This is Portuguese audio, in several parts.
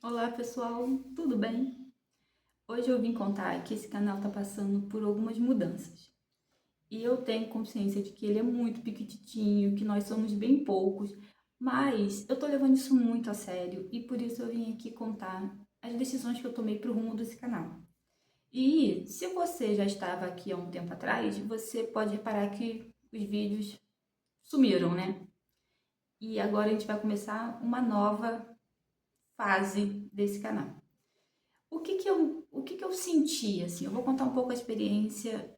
Olá pessoal, tudo bem? Hoje eu vim contar que esse canal está passando por algumas mudanças. E eu tenho consciência de que ele é muito piquititinho, que nós somos bem poucos, mas eu tô levando isso muito a sério e por isso eu vim aqui contar as decisões que eu tomei pro rumo desse canal. E se você já estava aqui há um tempo atrás, você pode reparar que os vídeos sumiram, né? E agora a gente vai começar uma nova fase desse canal. O que que eu senti, assim? Eu vou contar um pouco a experiência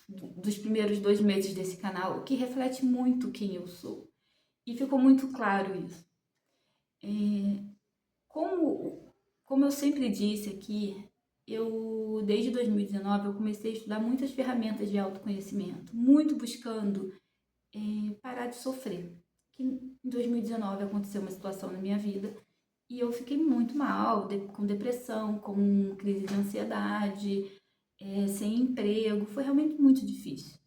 dos primeiros 2 meses desse canal, o que reflete muito quem eu sou. E ficou muito claro isso. Como, como eu sempre disse aqui, desde 2019, eu comecei a estudar muitas ferramentas de autoconhecimento, muito buscando parar de sofrer. Que em 2019 aconteceu uma situação na minha vida e eu fiquei muito mal, com depressão, com crise de ansiedade, sem emprego. Foi realmente muito difícil.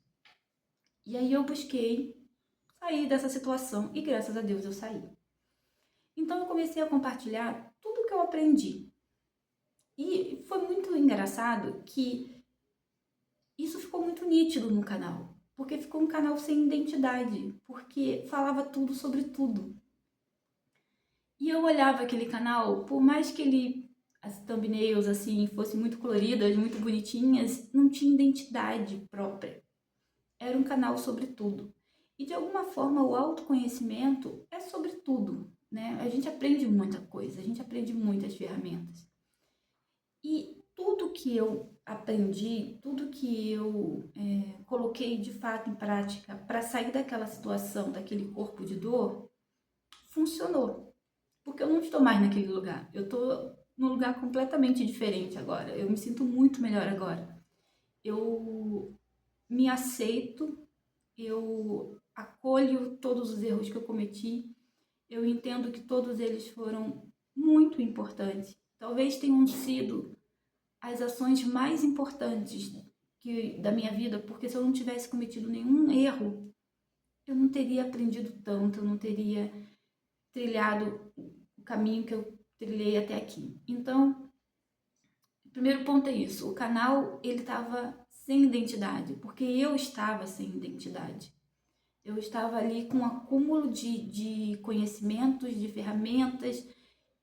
E aí eu busquei sair dessa situação e graças a Deus eu saí. Então eu comecei a compartilhar tudo que eu aprendi. E foi muito engraçado que isso ficou muito nítido no canal. Porque ficou um canal sem identidade, porque falava tudo sobre tudo. E eu olhava aquele canal, por mais que as thumbnails assim fossem muito coloridas, muito bonitinhas, não tinha identidade própria. Era um canal sobre tudo. E de alguma forma o autoconhecimento é sobre tudo, né? A gente aprende muita coisa, a gente aprende muitas ferramentas. E tudo que eu aprendi, tudo que eu coloquei de fato em prática para sair daquela situação, daquele corpo de dor, funcionou. Porque eu não estou mais naquele lugar. Eu estou num lugar completamente diferente agora. Eu me sinto muito melhor agora. Eu me aceito, eu acolho todos os erros que eu cometi. Eu entendo que todos eles foram muito importantes. Talvez tenham sido as ações mais importantes da minha vida, porque se eu não tivesse cometido nenhum erro, eu não teria aprendido tanto, eu não teria trilhado o caminho que eu trilhei até aqui. Então, o primeiro ponto é isso. O canal, ele estava sem identidade, porque eu estava sem identidade. Eu estava ali com um acúmulo de conhecimentos, de ferramentas,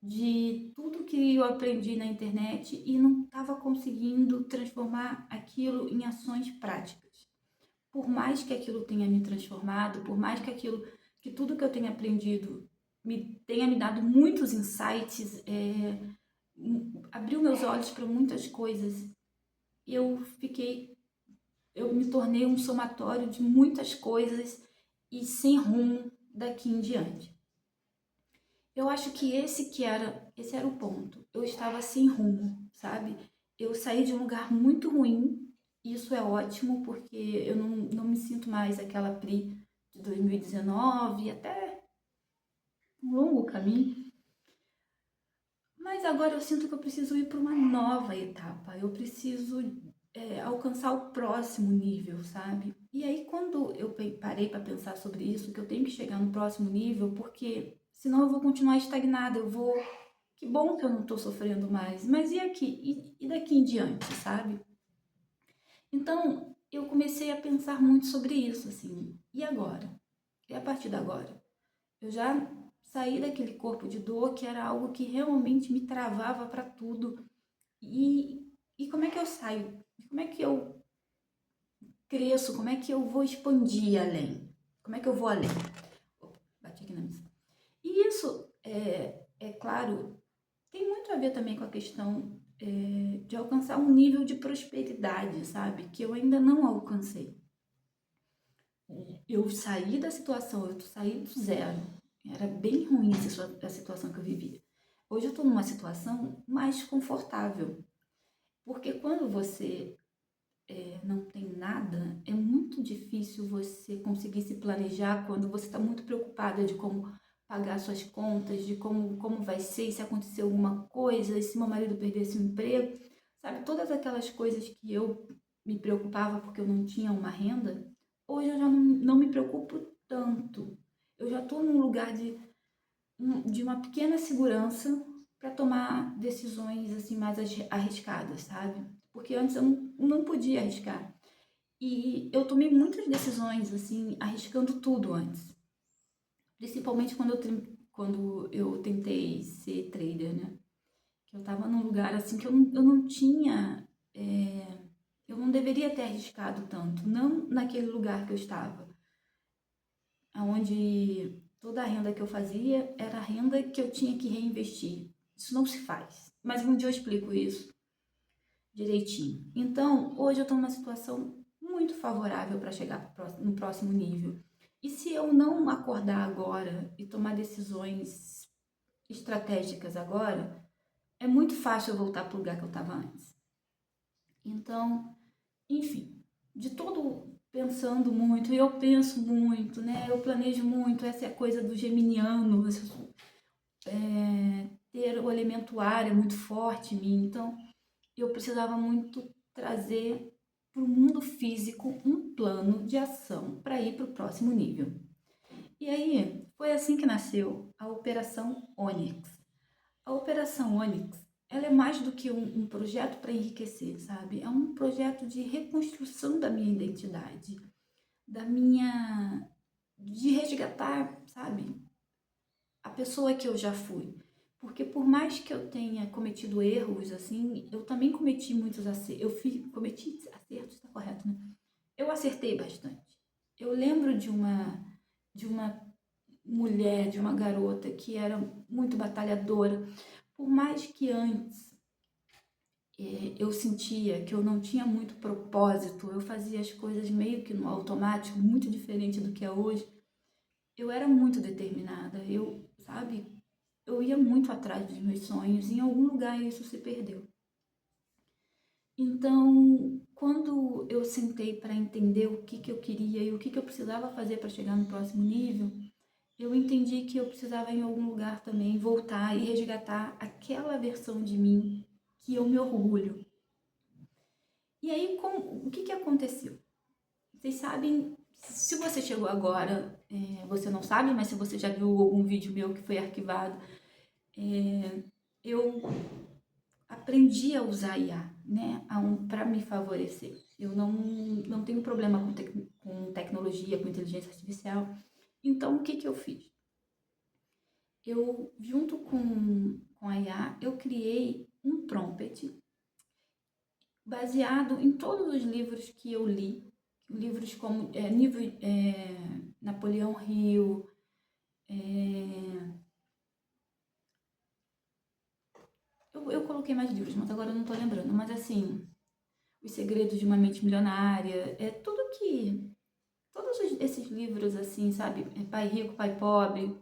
de tudo que eu aprendi na internet e não estava conseguindo transformar aquilo em ações práticas. Por mais que aquilo tenha me transformado, por mais que tudo que eu tenha aprendido tenha me dado muitos insights, abriu meus olhos para muitas coisas, eu fiquei, eu me tornei um somatório de muitas coisas e sem rumo daqui em diante. Eu acho que esse era o ponto. Eu estava sem rumo, sabe? Eu saí de um lugar muito ruim. E isso é ótimo porque eu não me sinto mais aquela Pri de 2019, até um longo caminho. Mas agora eu sinto que eu preciso ir para uma nova etapa. Eu preciso alcançar o próximo nível, sabe? E aí quando eu parei para pensar sobre isso, que eu tenho que chegar no próximo nível, porque senão eu vou continuar estagnada, eu vou. Que bom que eu não estou sofrendo mais, mas e aqui? E daqui em diante, sabe? Então eu comecei a pensar muito sobre isso, assim. E agora? E a partir de agora? Eu já saí daquele corpo de dor que era algo que realmente me travava para tudo. E como é que eu saio? Como é que eu cresço? Como é que eu vou expandir além? Como é que eu vou além? Opa, bati aqui na mesa. E isso, é claro, tem muito a ver também com a questão de alcançar um nível de prosperidade, sabe? Que eu ainda não alcancei. Eu saí da situação, eu saí do zero. Era bem ruim a situação que eu vivia. Hoje eu estou numa situação mais confortável. Porque quando você não tem nada, é muito difícil você conseguir se planejar quando você está muito preocupada de como pagar suas contas, de como vai ser, e se acontecer alguma coisa, e se meu marido perdesse o emprego, sabe? Todas aquelas coisas que eu me preocupava porque eu não tinha uma renda, hoje eu já não me preocupo tanto. Eu já estou num lugar de, de uma pequena segurança para tomar decisões assim mais arriscadas, sabe? Porque antes eu não podia arriscar. E eu tomei muitas decisões assim, arriscando tudo antes. Principalmente quando eu tentei ser trader, né? Que eu tava num lugar assim que eu não tinha. Eu não deveria ter arriscado tanto. Não naquele lugar que eu estava. Onde toda a renda que eu fazia era a renda que eu tinha que reinvestir. Isso não se faz. Mas um dia eu explico isso direitinho. Então, hoje eu estou numa situação muito favorável para chegar no próximo nível. E se eu não acordar agora e tomar decisões estratégicas agora, é muito fácil eu voltar para o lugar que eu estava antes. Então, enfim, de todo pensando muito, eu penso muito, né? Eu planejo muito, essa é a coisa do geminiano, ter o elemento ar é muito forte em mim, então eu precisava muito trazer para o mundo físico um plano de ação para ir para o próximo nível. E aí, foi assim que nasceu a Operação Onyx. A Operação Onyx, ela é mais do que um projeto para enriquecer, sabe? É um projeto de reconstrução da minha identidade, da minha... de resgatar, sabe? A pessoa que eu já fui. Porque por mais que eu tenha cometido erros, assim, eu também cometi muitos acertos. Cometi acertos, está correto, né? Eu acertei bastante. Eu lembro de uma mulher, de uma garota que era muito batalhadora. Por mais que antes eu sentia que eu não tinha muito propósito, eu fazia as coisas meio que no automático, muito diferente do que é hoje. Eu era muito determinada, sabe, eu ia muito atrás dos meus sonhos, e em algum lugar isso se perdeu. Então, quando eu sentei para entender o que eu queria e o que eu precisava fazer para chegar no próximo nível, eu entendi que eu precisava em algum lugar também voltar e resgatar aquela versão de mim que eu me orgulho. E aí, o que aconteceu? Vocês sabem, se você chegou agora, você não sabe, mas se você já viu algum vídeo meu que foi arquivado, eu aprendi a usar IA, né, para me favorecer. Eu não tenho problema com tecnologia, com inteligência artificial. Então, o que eu fiz? Eu, junto com a IA, eu criei um prompt baseado em todos os livros que eu li, livros como Napoleão Hill, eu coloquei mais livros, mas agora eu não estou lembrando, mas assim, Os Segredos de uma Mente Milionária, todos esses livros assim, sabe, Pai Rico, Pai Pobre.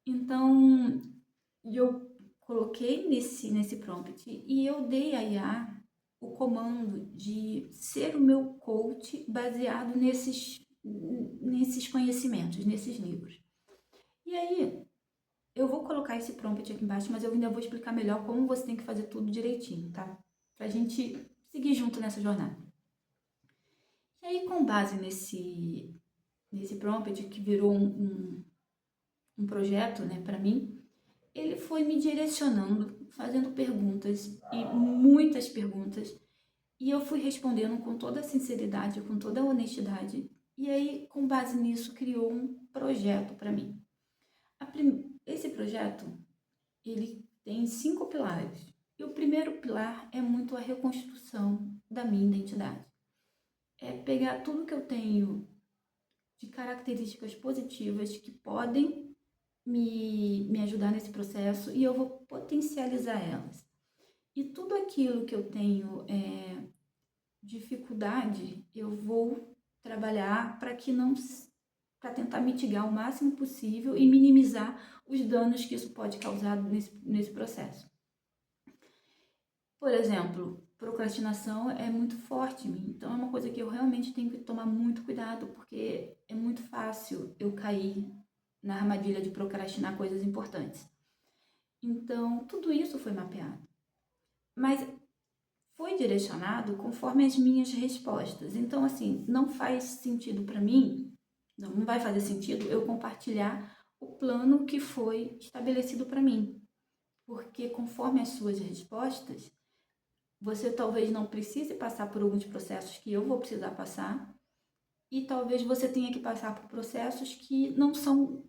Então, eu coloquei nesse prompt e eu dei a IA o comando de ser o meu coach baseado nesses conhecimentos, nesses livros. E aí, eu vou colocar esse prompt aqui embaixo, mas eu ainda vou explicar melhor como você tem que fazer tudo direitinho, tá? Pra gente seguir junto nessa jornada. E aí, com base nesse prompt, que virou um projeto, né, pra mim, ele foi me direcionando, fazendo perguntas, e muitas perguntas, e eu fui respondendo com toda a sinceridade, com toda a honestidade, e aí, com base nisso, criou um projeto para mim. Esse projeto, ele tem 5 pilares, e o primeiro pilar é muito a reconstrução da minha identidade. É pegar tudo que eu tenho de características positivas que podem me ajudar nesse processo e eu vou potencializar elas. E tudo aquilo que eu tenho dificuldade, eu vou trabalhar para tentar mitigar o máximo possível e minimizar os danos que isso pode causar nesse processo. Por exemplo, procrastinação é muito forte em mim, então é uma coisa que eu realmente tenho que tomar muito cuidado, porque é muito fácil eu cair na armadilha de procrastinar coisas importantes. Então, tudo isso foi mapeado. Mas foi direcionado conforme as minhas respostas. Então, assim, não faz sentido para mim, não vai fazer sentido eu compartilhar o plano que foi estabelecido para mim. Porque conforme as suas respostas, você talvez não precise passar por alguns processos que eu vou precisar passar, e talvez você tenha que passar por processos que não são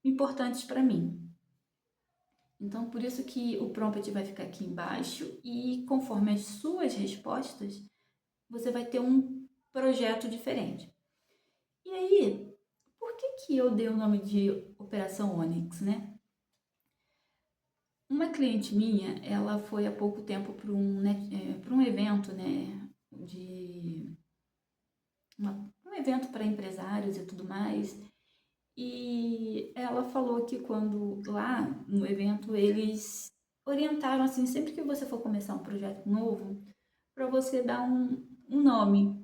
importantes para mim. Então, por isso que o prompt vai ficar aqui embaixo e conforme as suas respostas, você vai ter um projeto diferente. E aí, por que que eu dei o nome de Operação Onyx, né? Uma cliente minha, ela foi há pouco tempo para um evento, né, um evento para empresários e tudo mais, e ela falou que quando lá no evento eles orientaram assim, sempre que você for começar um projeto novo, para você dar um nome.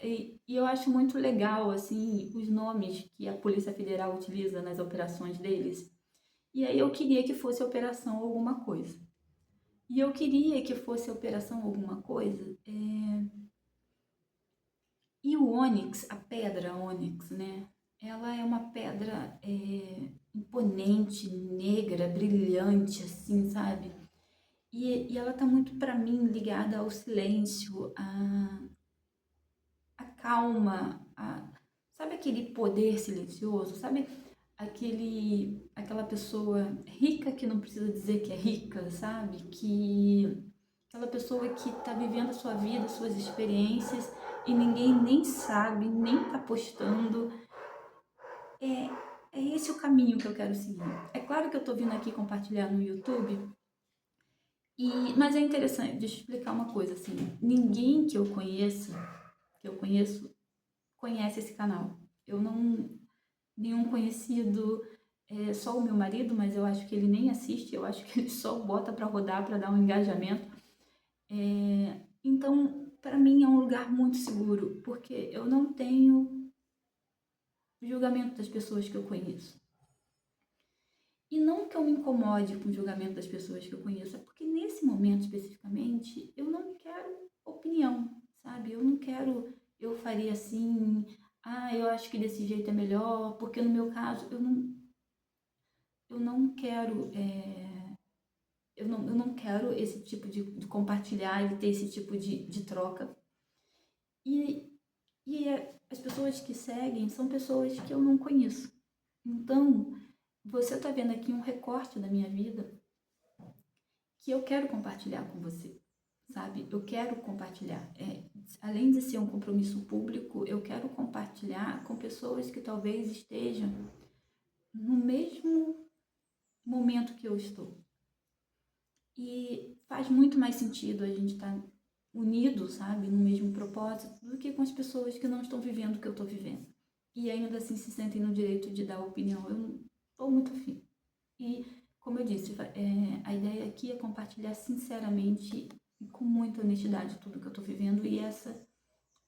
E eu acho muito legal assim os nomes que a Polícia Federal utiliza nas operações deles. E aí eu queria que fosse Operação alguma coisa. E eu queria que fosse Operação alguma coisa. E o ônix, a pedra ônix, né? Ela é uma pedra imponente, negra, brilhante, assim, sabe? E ela tá muito, para mim, ligada ao silêncio, a calma, sabe aquele poder silencioso? Sabe aquela pessoa rica que não precisa dizer que é rica, sabe? Aquela pessoa que está vivendo a sua vida, suas experiências e ninguém nem sabe, nem tá postando. É esse o caminho que eu quero seguir. É claro que eu tô vindo aqui compartilhar no YouTube, mas é interessante, deixa eu explicar uma coisa assim. Ninguém que eu conheço, conhece esse canal. Eu não, nenhum conhecido, só o meu marido, mas eu acho que ele nem assiste, eu acho que ele só bota para rodar, para dar um engajamento. Então, para mim é um lugar muito seguro, porque eu não tenho julgamento das pessoas que eu conheço. E não que eu me incomode com o julgamento das pessoas que eu conheço, é porque nesse momento especificamente eu não quero opinião, sabe? Eu não quero, eu faria assim, eu acho que desse jeito é melhor, porque no meu caso eu não quero, eu não quero esse tipo de compartilhar e ter esse tipo de troca. E, as pessoas que seguem são pessoas que eu não conheço. Então, você está vendo aqui um recorte da minha vida que eu quero compartilhar com você, sabe? Eu quero compartilhar. Além de ser um compromisso público, eu quero compartilhar com pessoas que talvez estejam no mesmo momento que eu estou. E faz muito mais sentido a gente estar unido, sabe, no mesmo propósito, do que com as pessoas que não estão vivendo o que eu estou vivendo. E ainda assim se sentem no direito de dar opinião. Eu não estou muito afim. E, como eu disse, a ideia aqui é compartilhar sinceramente e com muita honestidade tudo que eu estou vivendo. E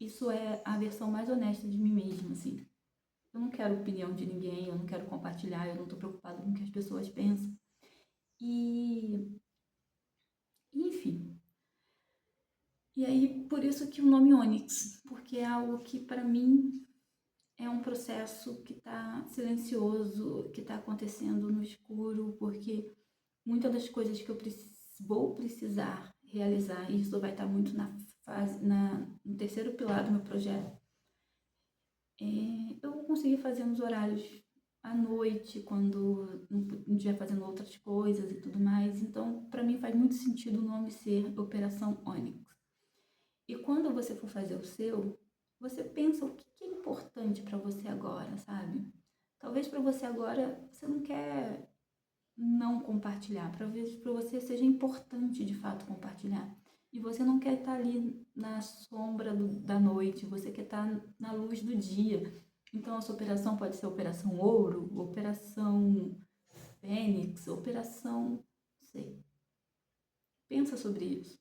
isso é a versão mais honesta de mim mesma, assim. Eu não quero opinião de ninguém, eu não quero compartilhar, eu não estou preocupada com o que as pessoas pensam. Enfim. E aí, por isso que o nome Onyx, porque é algo que, para mim, é um processo que está silencioso, que está acontecendo no escuro, porque muitas das coisas que eu vou precisar realizar, e isso vai estar muito no terceiro pilar do meu projeto, eu vou conseguir fazer nos horários à noite, quando não estiver fazendo outras coisas e tudo mais. Então, para mim faz muito sentido o nome ser Operação Onyx. E quando você for fazer o seu, você pensa o que é importante para você agora, sabe? Talvez para você agora você não quer não compartilhar, talvez para você seja importante de fato compartilhar. E você não quer estar ali na sombra da noite, você quer estar na luz do dia. Então a sua operação pode ser Operação Ouro, Operação Fênix, Operação, não sei. Pensa sobre isso.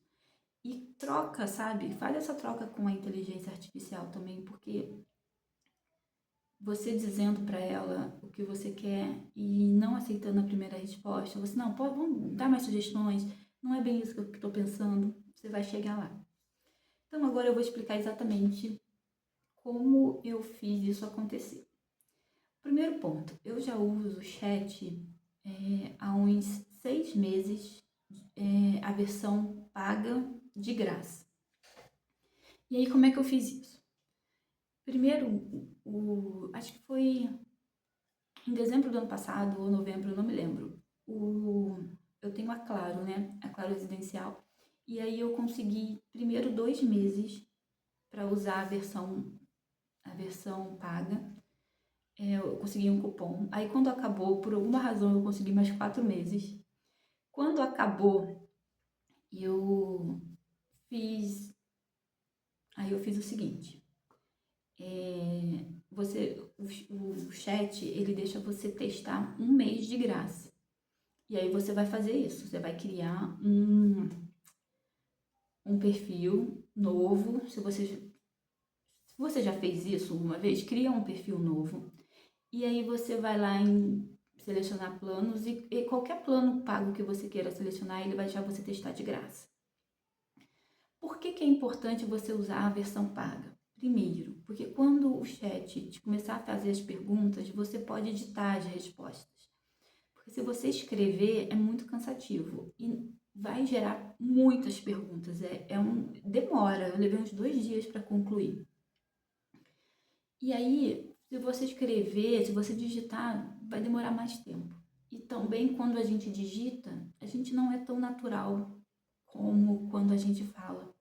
E troca, sabe? Faz essa troca com a inteligência artificial também, porque você dizendo para ela o que você quer e não aceitando a primeira resposta, você não, pode, vamos dar mais sugestões, não é bem isso que eu estou pensando, você vai chegar lá. Então agora eu vou explicar exatamente como eu fiz isso acontecer. Primeiro ponto, eu já uso o chat há uns 6 meses, a versão paga de graça. E aí, como é que eu fiz isso? Primeiro, acho que foi em dezembro do ano passado, ou novembro, eu não me lembro. Eu tenho a Claro, né? A Claro Residencial. E aí eu consegui, primeiro, 2 meses para usar a versão paga. Eu consegui um cupom. Aí quando acabou, por alguma razão, eu consegui mais 4 meses. Quando acabou, eu fiz... Aí eu fiz o seguinte. O chat, ele deixa você testar 1 mês de graça. E aí você vai fazer isso. Você vai criar um perfil novo. Se você já fez isso uma vez, cria um perfil novo. E aí você vai lá em selecionar planos e qualquer plano pago que você queira selecionar, ele vai deixar você testar de graça. Por que que é importante você usar a versão paga? Primeiro, porque quando o chat te começar a fazer as perguntas, você pode editar as respostas. Porque se você escrever, é muito cansativo e vai gerar muitas perguntas. Demora, eu levei uns 2 dias para concluir. E aí, se você escrever, se você digitar, vai demorar mais tempo. E também, quando a gente digita, a gente não é tão natural como quando a gente fala.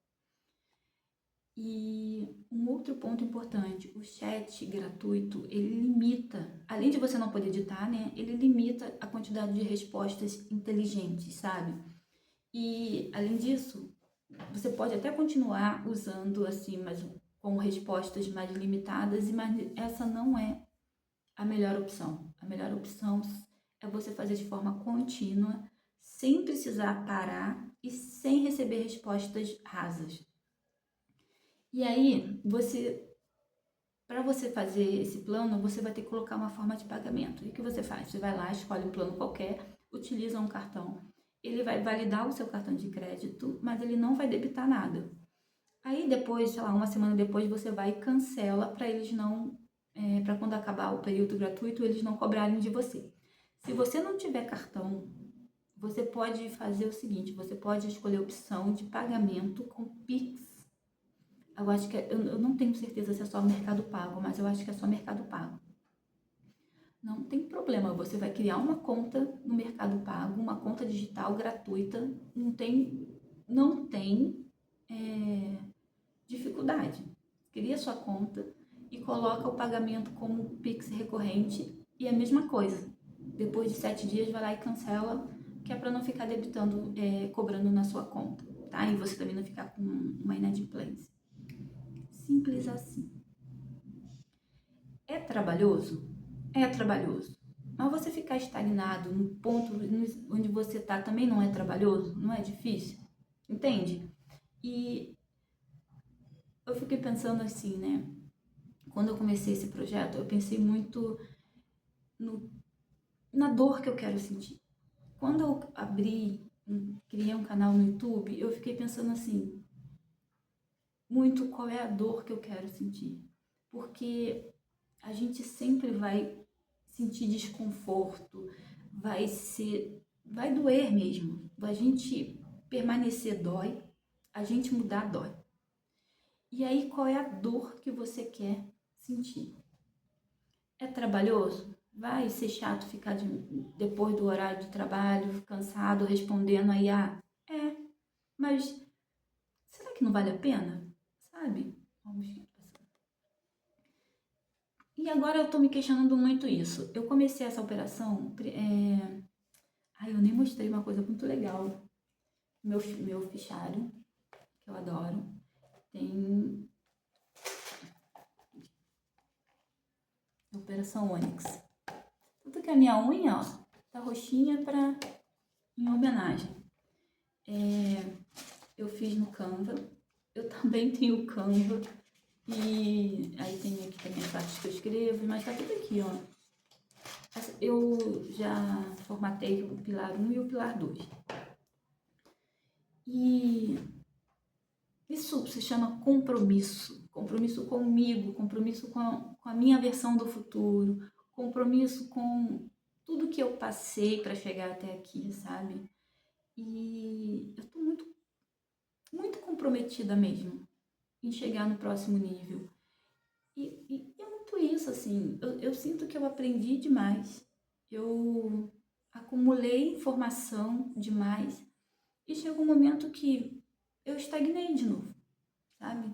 E um outro ponto importante, o chat gratuito, ele limita, além de você não poder editar, né? Ele limita a quantidade de respostas inteligentes, sabe? E, além disso, você pode até continuar usando assim, mas com respostas mais limitadas, mas essa não é a melhor opção. A melhor opção é você fazer de forma contínua, sem precisar parar e sem receber respostas rasas. E aí, para você fazer esse plano, você vai ter que colocar uma forma de pagamento. E o que você faz? Você vai lá, escolhe um plano qualquer, utiliza um cartão. Ele vai validar o seu cartão de crédito, mas ele não vai debitar nada. Aí depois, sei lá, uma semana depois, você vai e cancela para eles não, para quando acabar o período gratuito, eles não cobrarem de você. Se você não tiver cartão, você pode fazer o seguinte, você pode escolher a opção de pagamento com Pix. Eu acho que, eu não tenho certeza se é só Mercado Pago, mas eu acho que é só Mercado Pago. Não tem problema, você vai criar uma conta no Mercado Pago, uma conta digital gratuita, não tem dificuldade. Cria sua conta e coloca o pagamento como Pix recorrente e a mesma coisa. Depois de 7 dias vai lá e cancela, que é para não ficar debitando, cobrando na sua conta, tá? E você também não ficar com uma inadimplência. Simples assim. É trabalhoso? É trabalhoso. Mas você ficar estagnado no ponto onde você está também não é trabalhoso? Não é difícil? Entende? E eu fiquei pensando assim, né? Quando eu comecei esse projeto, eu pensei muito na dor que eu quero sentir. Quando eu criei um canal no YouTube, eu fiquei pensando assim, muito qual é a dor que eu quero sentir. Porque a gente sempre vai sentir desconforto, vai doer mesmo. A gente permanecer dói, a gente mudar dói. E aí, qual é a dor que você quer sentir? É trabalhoso? Vai ser chato ficar depois do horário de trabalho, cansado, respondendo aí, mas será que não vale a pena? Sabe? E agora eu tô me questionando muito isso. Eu comecei essa operação, eu nem mostrei uma coisa muito legal. Meu fichário, que eu adoro, tem Operação Onyx. Tanto que a minha unha, ó, tá roxinha em homenagem. Eu fiz no Canva. Eu também tenho o Canva. E aí tem aqui também as partes que eu escrevo, mas tá tudo aqui, ó. Eu já formatei o pilar 1 e o pilar 2. E isso se chama compromisso. compromisso comigo, compromisso com a minha versão do futuro, compromisso com tudo que eu passei para chegar até aqui, sabe? E eu tô muito, muito comprometida mesmo em chegar no próximo nível. E é muito isso, assim, eu sinto que eu aprendi demais, eu acumulei informação demais e chegou um momento que eu estagnei de novo, sabe?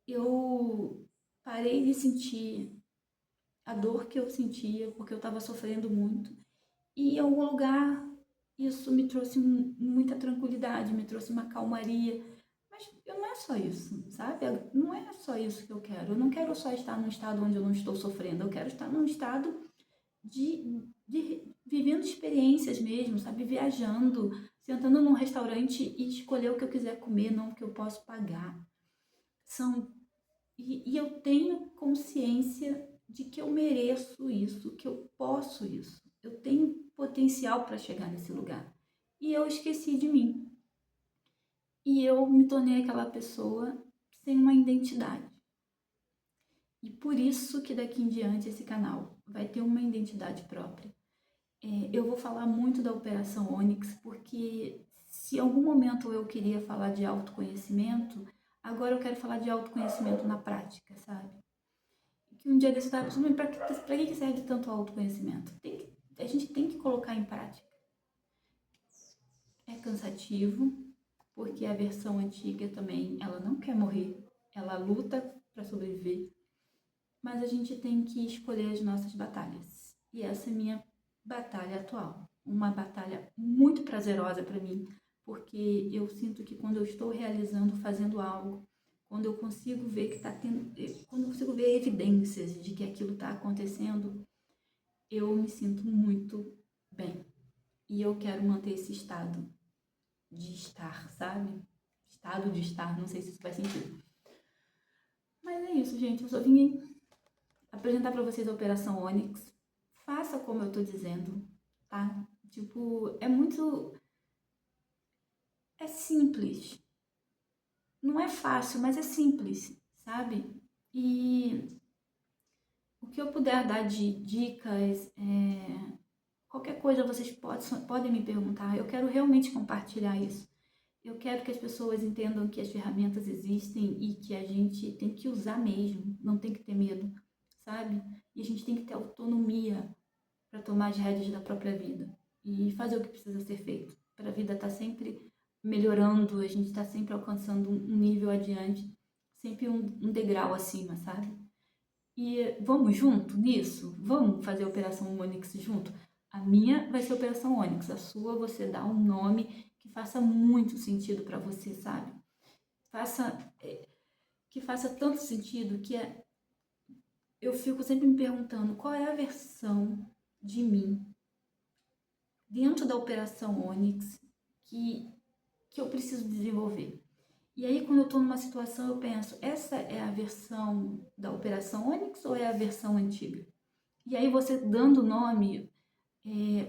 Eu parei de sentir a dor que eu sentia porque eu estava sofrendo muito e em algum lugar isso me trouxe muita tranquilidade, me trouxe uma calmaria. Mas não é só isso, sabe? Não é só isso que eu quero. Eu não quero só estar num estado onde eu não estou sofrendo. Eu quero estar num estado de vivendo experiências mesmo, sabe? Viajando, sentando num restaurante e escolher o que eu quiser comer, não o que eu posso pagar. E eu tenho consciência de que eu mereço isso, que eu posso isso. Eu tenho potencial para chegar nesse lugar. E eu esqueci de mim. E eu me tornei aquela pessoa sem uma identidade. E por isso que daqui em diante esse canal vai ter uma identidade própria. Eu vou falar muito da Operação Ônix, porque se em algum momento eu queria falar de autoconhecimento, agora eu quero falar de autoconhecimento na prática, sabe? Que um dia desse eu estava pensando, para que serve tanto autoconhecimento? A gente tem que colocar em prática. É cansativo, porque a versão antiga também, ela não quer morrer, ela luta para sobreviver, mas a gente tem que escolher as nossas batalhas. E essa é a minha batalha atual, uma batalha muito prazerosa para mim, porque eu sinto que quando eu estou realizando, fazendo algo, quando eu consigo ver que está tendo, quando eu consigo ver evidências de que aquilo está acontecendo, eu me sinto muito bem. E eu quero manter esse estado de estar, sabe? Estado de estar, não sei se isso faz sentido. Mas é isso, gente. Eu só vim apresentar para vocês a Operação Ônix. Faça como eu tô dizendo, tá? Tipo, é muito... É simples. Não é fácil, mas é simples, sabe? E o que eu puder dar de dicas, qualquer coisa vocês podem me perguntar. Eu quero realmente compartilhar isso. Eu quero que as pessoas entendam que as ferramentas existem e que a gente tem que usar mesmo, não tem que ter medo, sabe? E a gente tem que ter autonomia para tomar as rédeas da própria vida e fazer o que precisa ser feito. Para a vida estar sempre melhorando, a gente está sempre alcançando um nível adiante, sempre um degrau acima, sabe? E vamos junto nisso? Vamos fazer a Operação Ônix junto? A minha vai ser a Operação Ônix, a sua você dá um nome que faça muito sentido para você, sabe? Que faça tanto sentido que eu fico sempre me perguntando qual é a versão de mim dentro da Operação Ônix que eu preciso desenvolver. E aí, quando eu estou numa situação, eu penso, essa é a versão da Operação Ônix ou é a versão antiga? E aí, você dando nome,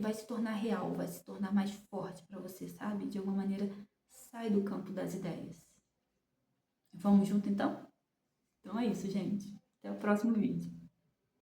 vai se tornar real, vai se tornar mais forte para você, sabe? De alguma maneira, sai do campo das ideias. Vamos junto, então? Então é isso, gente. Até o próximo vídeo.